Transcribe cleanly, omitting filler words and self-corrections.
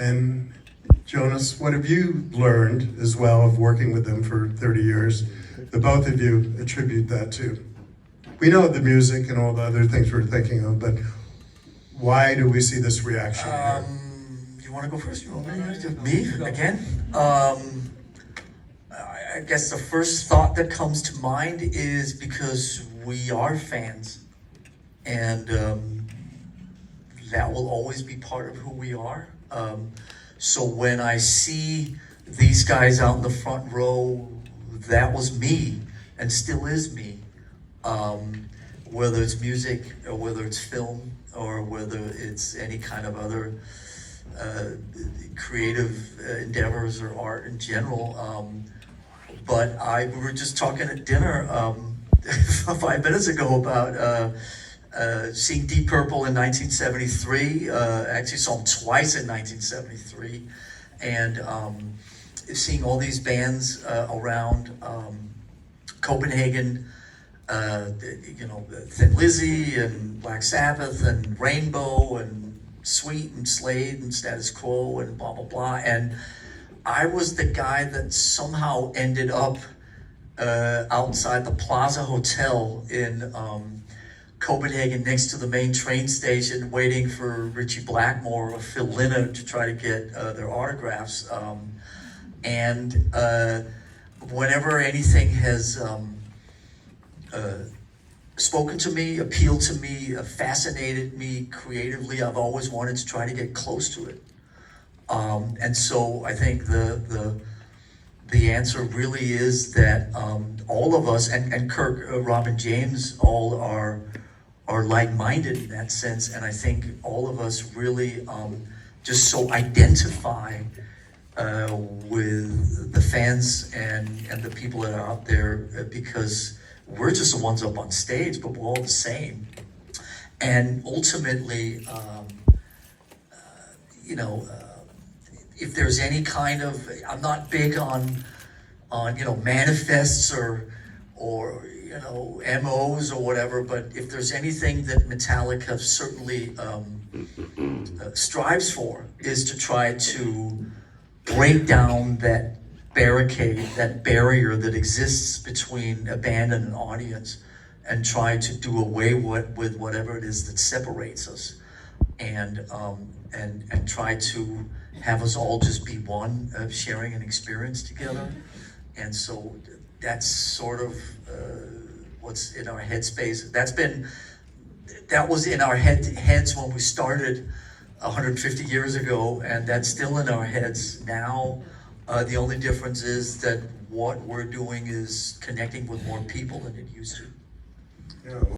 And Jonas, what have you learned as well of working with them for 30 years? The both of you attribute that to. We know the music and all the other things we're thinking of, but why do we see this reaction here? You want to go first? You want me again? I guess the first thought that comes to mind is because we are fans, and that will always be part of who we are. So when I see these guys out in the front row, that was me and still is me. Whether it's music or whether it's film or whether it's any kind of other creative endeavors or art in general. But we were just talking at dinner 5 minutes ago about seeing Deep Purple in 1973. Actually saw them twice in 1973, and seeing all these bands around Copenhagen. Thin Lizzy and Black Sabbath and Rainbow and Sweet and Slade and Status Quo and blah blah blah. And I was the guy that somehow ended up outside the Plaza Hotel in Copenhagen, next to the main train station, waiting for Richie Blackmore or Phil Lynott to try to get their autographs. And whenever anything has spoken to me, appealed to me, fascinated me creatively, I've always wanted to try to get close to it. And so I think the answer really is that all of us, and Kirk, Rob, and James all are like-minded in that sense, and I think all of us really just so identify with the fans and the people that are out there, because we're just the ones up on stage, but we're all the same. And ultimately, if there's any kind of, I'm not big on manifests or MOs or whatever, but if there's anything that Metallica certainly strives for, is to try to break down that barricade, that barrier that exists between a band and an audience, and try to do away with whatever it is that separates us, and try to have us all just be one, sharing an experience together. And so that's sort of what's in our headspace. That was in our heads when we started 150 years ago, and that's still in our heads now. The only difference is that what we're doing is connecting with more people than it used to. Yeah.